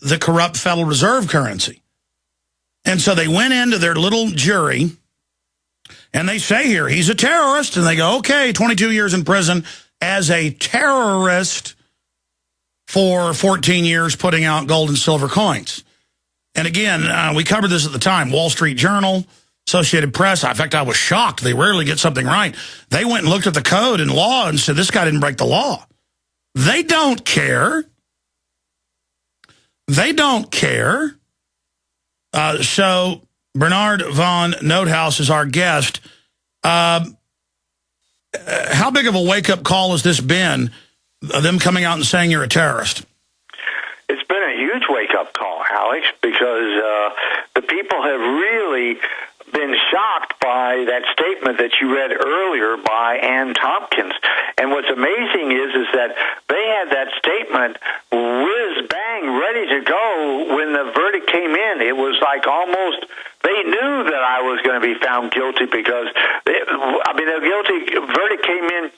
the corrupt Federal Reserve currency. And so they went into their little jury, and they say here, he's a terrorist. And they go, okay, 22 years in prison as a terrorist for 14 years putting out gold and silver coins. And again, we covered this at the time, Wall Street Journal, Associated Press. In fact, I was shocked. They rarely get something right. They went and looked at the code and law and said, this guy didn't break the law. They don't care. They don't care. So Bernard von NotHaus is our guest. How big of a wake-up call has this been, them coming out and saying you're a terrorist? It's been a huge wake-up call, Alex, because the people have really been shocked by that statement that you read earlier by Ann Tompkins. And what's amazing is that they had that statement whiz-bang ready to go when the verdict came in. It was like almost they knew that I was going to be found guilty because, the guilty verdict came in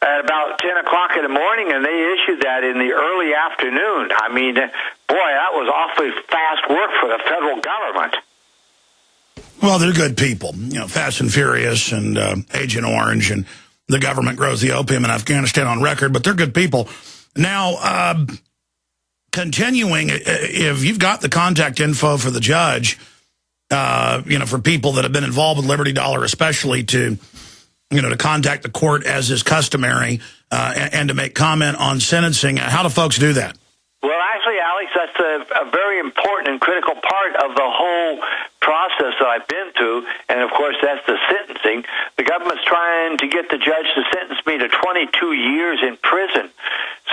at about 10 o'clock in the morning, and they issued that in the early afternoon. I mean, boy, that was awfully fast work for the federal government. Well, they're good people, Fast and Furious and Agent Orange, and the government grows the opium in Afghanistan on record, but they're good people. Now, continuing, if you've got the contact info for the judge, for people that have been involved with Liberty Dollar, especially to contact the court as is customary and to make comment on sentencing, how do folks do that? Well, actually, Alex, that's a very important and critical part of the whole process that I've been through, and of course that's the sentencing. The government's trying to get the judge to sentence me to 22 years in prison.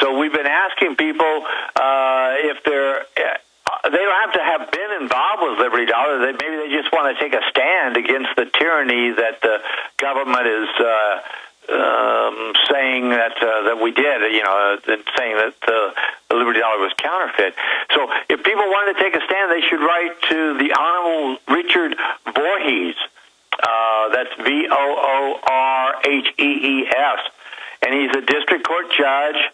So we've been asking people if they don't have to have been involved with Liberty Dollar. Maybe they just want to take a stand against the tyranny that the government is saying that we did, saying that the Liberty Dollar was counterfeit. So if people wanted to take a stand, they should write to the Honorable Richard Voorhees. That's Voorhees. And he's a district court judge.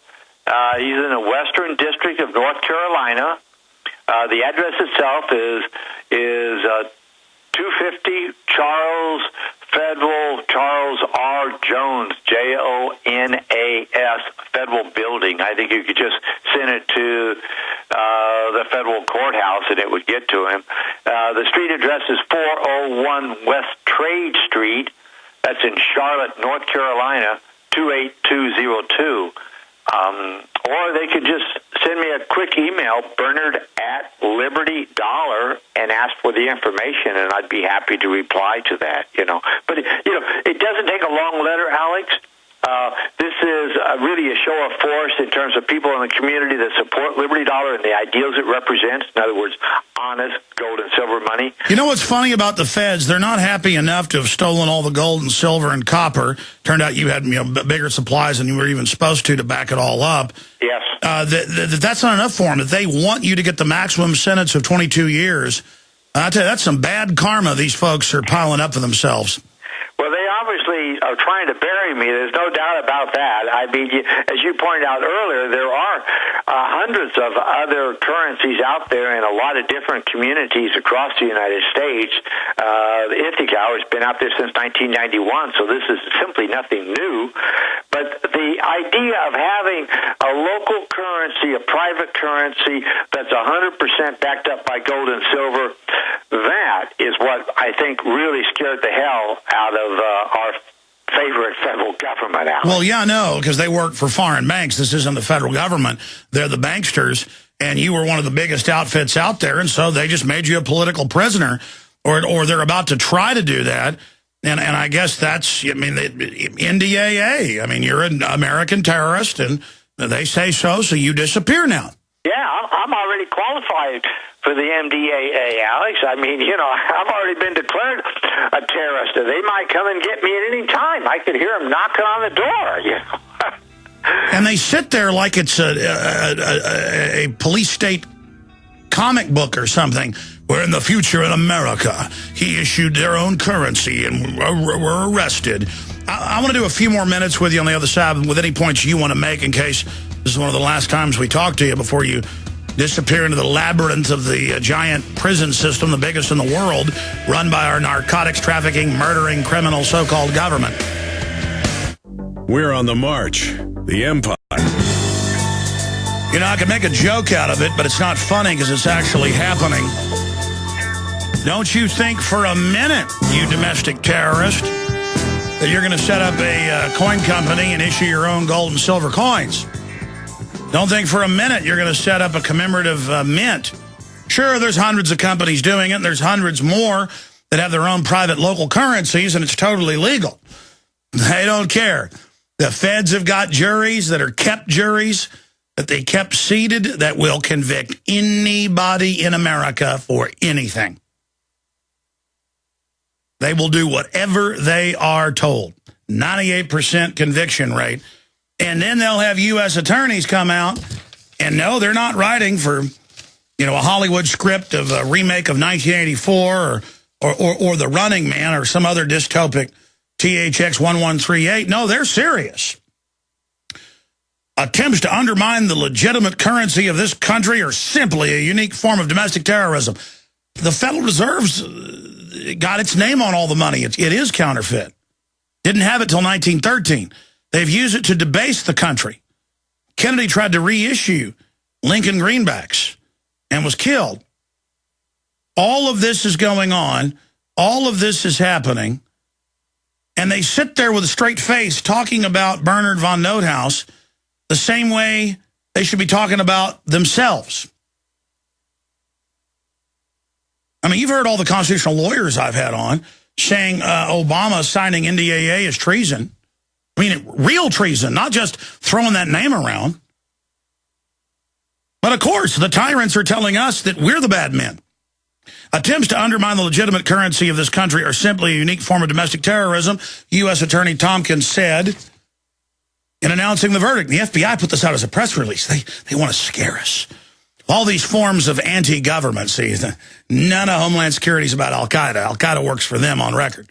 He's in the Western District of North Carolina. The address itself is 250 Charles R. Jones, Jonas, Federal Building. I think you could just send it to the federal courthouse and it would get to him. The street address is 401 West Trade Street. That's in Charlotte, North Carolina, 28202. Or they could just send me a quick email, Bernard@Liberty Dollar, and ask for the information, and I'd be happy to reply to that, But, it doesn't take a long letter, Alex. This is really a show of force in terms of people in the community that support Liberty Dollar and the ideals it represents. In other words, honest gold and silver money. You know what's funny about the feds? They're not happy enough to have stolen all the gold and silver and copper. Turned out you had bigger supplies than you were even supposed to back it all up. Yes. That's not enough for them. That they want you to get the maximum sentence of 22 years. I tell you, that's some bad karma these folks are piling up for themselves. Well, they obviously are trying to bury me. There's no doubt about that. I mean, as you pointed out earlier, there are hundreds of other currencies out there in a lot of different communities across the United States. The Ithaca has been out there since 1991, so this is simply nothing new. But the idea of having a local currency, a private currency that's 100% backed up by gold and silver, that is what I think really scared the hell out of our favorite federal government, Alex. Well, yeah, no, because they work for foreign banks. This isn't the federal government. They're the banksters, and you were one of the biggest outfits out there, and so they just made you a political prisoner, or they're about to try to do that. And I guess that's, NDAA. I mean, you're an American terrorist, and they say so you disappear now. Yeah, I'm already qualified for the MDAA, Alex. I mean, I've already been declared a terrorist. They might come and get me at any time. I could hear them knocking on the door, And they sit there like it's a police state comic book or something. We're in the future in America. He issued their own currency and we're arrested. I want to do a few more minutes with you on the other side with any points you want to make in case this is one of the last times we talk to you before you disappear into the labyrinth of the giant prison system, the biggest in the world, run by our narcotics trafficking, murdering, criminal so-called government. We're on the march. The empire. You know, I can make a joke out of it, but it's not funny because it's actually happening. Don't you think for a minute, you domestic terrorist, that you're going to set up a coin company and issue your own gold and silver coins. Don't think for a minute you're going to set up a commemorative mint. Sure, there's hundreds of companies doing it, and there's hundreds more that have their own private local currencies, and it's totally legal. They don't care. The feds have got juries that are kept juries, that they kept seated, that will convict anybody in America for anything. They will do whatever they are told. 98% conviction rate. And then they'll have U.S. attorneys come out, and no, they're not writing for, a Hollywood script of a remake of 1984 or The Running Man or some other dystopic THX 1138. No, they're serious. Attempts to undermine the legitimate currency of this country are simply a unique form of domestic terrorism. The Federal Reserve's got its name on all the money. It is counterfeit. Didn't have it till 1913. They've used it to debase the country. Kennedy tried to reissue Lincoln greenbacks and was killed. All of this is going on. All of this is happening. And they sit there with a straight face talking about Bernard von NotHaus the same way they should be talking about themselves. I mean, you've heard all the constitutional lawyers I've had on saying Obama signing NDAA is treason. I mean, real treason, not just throwing that name around. But of course, the tyrants are telling us that we're the bad men. Attempts to undermine the legitimate currency of this country are simply a unique form of domestic terrorism, U.S. Attorney Tompkins said in announcing the verdict. The FBI put this out as a press release. They want to scare us. All these forms of anti-government, see, none of Homeland Security is about Al-Qaeda. Al-Qaeda works for them on record.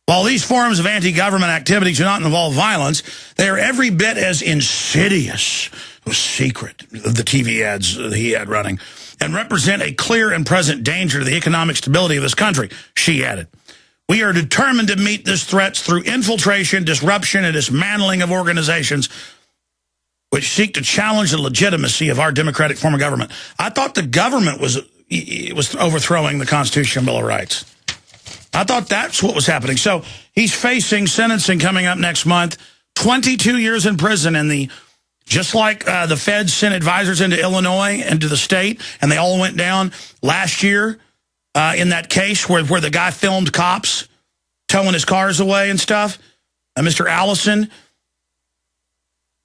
While these forms of anti-government activities do not involve violence, they are every bit as insidious, secret, the TV ads he had running, and represent a clear and present danger to the economic stability of this country, she added. We are determined to meet these threats through infiltration, disruption, and dismantling of organizations which seek to challenge the legitimacy of our democratic form of government. I thought the government was overthrowing the Constitutional Bill of Rights. I thought that's what was happening. So he's facing sentencing coming up next month, 22 years in prison, and just like the feds sent advisors into Illinois and to the state, and they all went down last year in that case where the guy filmed cops towing his cars away and stuff, Mr. Allison.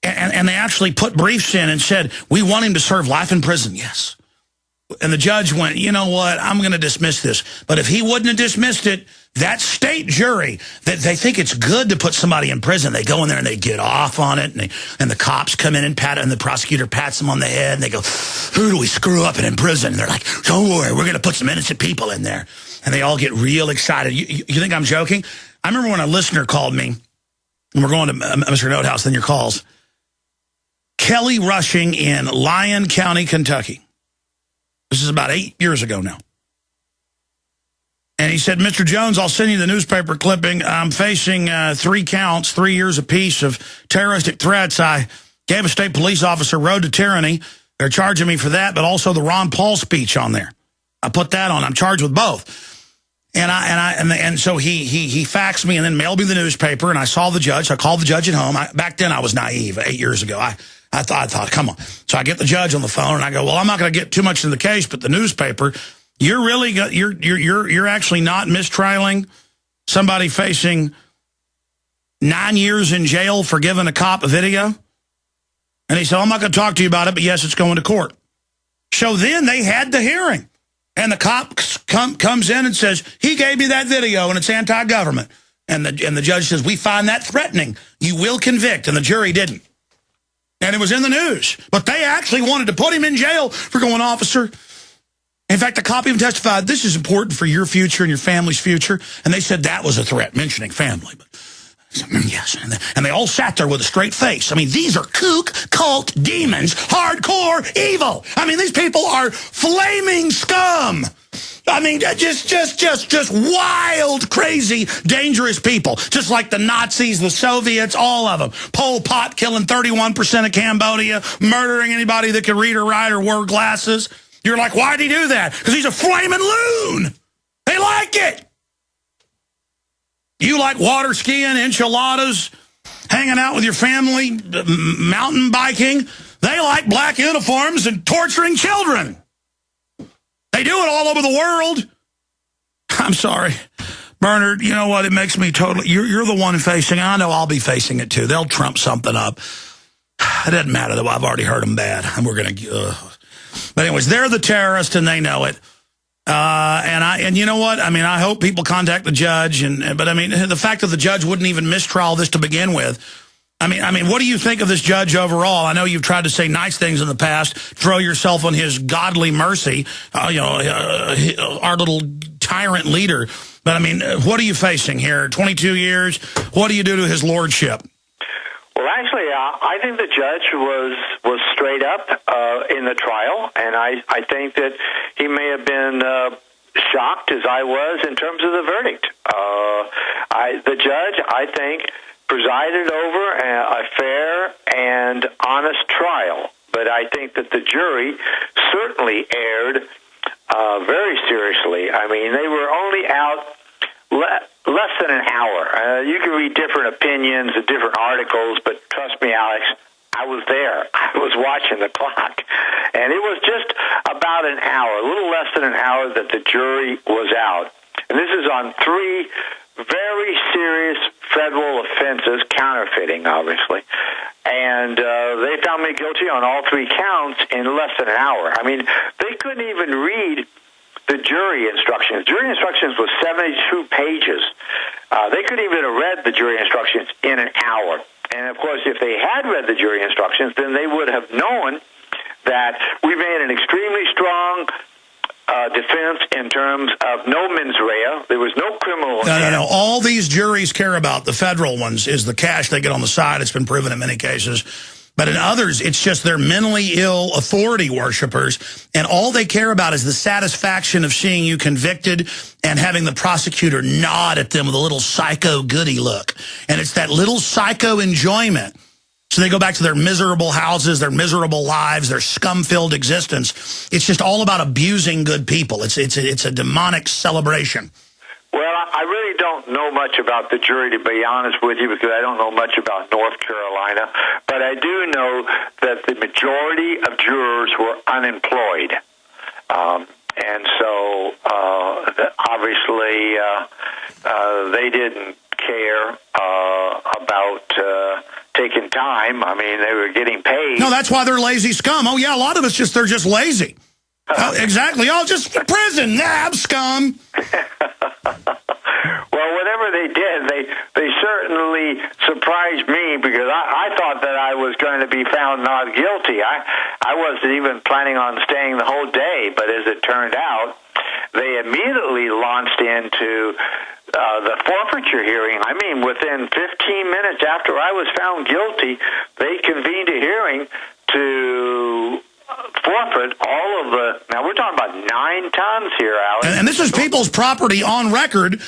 And they actually put briefs in and said, we want him to serve life in prison. Yes. And the judge went, you know what, I'm going to dismiss this. But if he wouldn't have dismissed it, that state jury, that they think it's good to put somebody in prison. They go in there and they get off on it. And the cops come in and pat it, and the prosecutor pats them on the head. And they go, who do we screw up in prison? And they're like, don't worry, we're going to put some innocent people in there. And they all get real excited. You think I'm joking? I remember when a listener called me, and we're going to Mr. NotHaus, then your calls. Kelly Rushing in Lyon County, Kentucky. This is about 8 years ago now. And he said, Mr. Jones, I'll send you the newspaper clipping. I'm facing 3 counts, 3 years apiece of terroristic threats. I gave a state police officer road to tyranny. They're charging me for that, but also the Ron Paul speech on there. I put that on. I'm charged with both. And so he faxed me and then mailed me the newspaper, and I saw the judge. I called the judge at home. Back then I was naive, 8 years ago. I thought, come on. So I get the judge on the phone, and I go, well, I'm not going to get too much into the case, but the newspaper, you're actually not mistrialing somebody facing 9 years in jail for giving a cop a video? And he said, I'm not going to talk to you about it, but yes, it's going to court. So then they had the hearing, and the cop comes in and says, he gave me that video, and it's anti-government. And the judge says, we find that threatening. You will convict, and the jury didn't. And it was in the news. But they actually wanted to put him in jail for going, officer. In fact, the cop even testified, this is important for your future and your family's future. And they said that was a threat, mentioning family. But Yes, and they all sat there with a straight face. I mean, these are kook cult demons, hardcore evil. I mean, these people are flaming scum. I mean, just wild, crazy, dangerous people. Just like the Nazis, the Soviets, all of them. Pol Pot killing 31% of Cambodia, murdering anybody that could read or write or wore glasses. You're like, why'd he do that? Because he's a flaming loon. They like it. You like water skiing, enchiladas, hanging out with your family, mountain biking. They like black uniforms and torturing children. They do it all over the world. I'm sorry, Bernard, you know what? It makes me totally... You're the one facing... I know I'll be facing it, too. They'll trump something up. It doesn't matter, though. I've already heard them bad. And we're going to... But anyways, they're the terrorists, and they know it. And you know what? I mean, I hope people contact the judge. But, I mean, the fact that the judge wouldn't even mistrial this to begin with... I mean, what do you think of this judge overall? I know you've tried to say nice things in the past, throw yourself on his godly mercy, our little tyrant leader. But, I mean, what are you facing here? 22 years? What do you do to his lordship? Well, actually, I think the judge was straight up in the trial, and I think that he may have been shocked, as I was, in terms of the verdict. The judge, I think, presided over a fair and honest trial, but I think that the jury certainly erred very seriously. I mean, they were only out less than an hour. You can read different opinions and different articles, but trust me, Alex, I was there. I was watching the clock, and it was just about an hour, a little less than an hour that the jury was out. And this is on 3 very serious federal offenses, counterfeiting, obviously. And they found me guilty on all 3 counts in less than an hour. I mean, they couldn't even read the jury instructions. Jury instructions was 72 pages. They couldn't even have read the jury instructions in an hour. And, of course, if they had read the jury instructions, then they would have known that we made an extremely strong defense in terms of no mens rea. There was no criminal intent. No. All these juries care about, the federal ones, is the cash they get on the side. It's been proven in many cases. But in others, it's just they're mentally ill authority worshipers, and all they care about is the satisfaction of seeing you convicted and having the prosecutor nod at them with a little psycho goody look. And it's that little psycho enjoyment. So they go back to their miserable houses, their miserable lives, their scum-filled existence. It's just all about abusing good people. It's a demonic celebration. Well, I really don't know much about the jury, to be honest with you, because I don't know much about North Carolina. But I do know that the majority of jurors were unemployed. And so, obviously, they didn't care about taking time. I mean, they were getting paid. No, that's why they're lazy scum. Oh, yeah, a lot of us they're just lazy. Exactly. Oh, just prison. Nah, I'm scum. Well, whatever they did, they certainly surprised me, because I thought that I was going to be found not guilty. I wasn't even planning on staying the whole day, but as it turned out, they immediately launched into the forfeiture hearing. I mean, within 15 minutes after I was found guilty, they convened a hearing to forfeit all of the... Now, we're talking about 9 tons here, Alex. And this is people's property on record.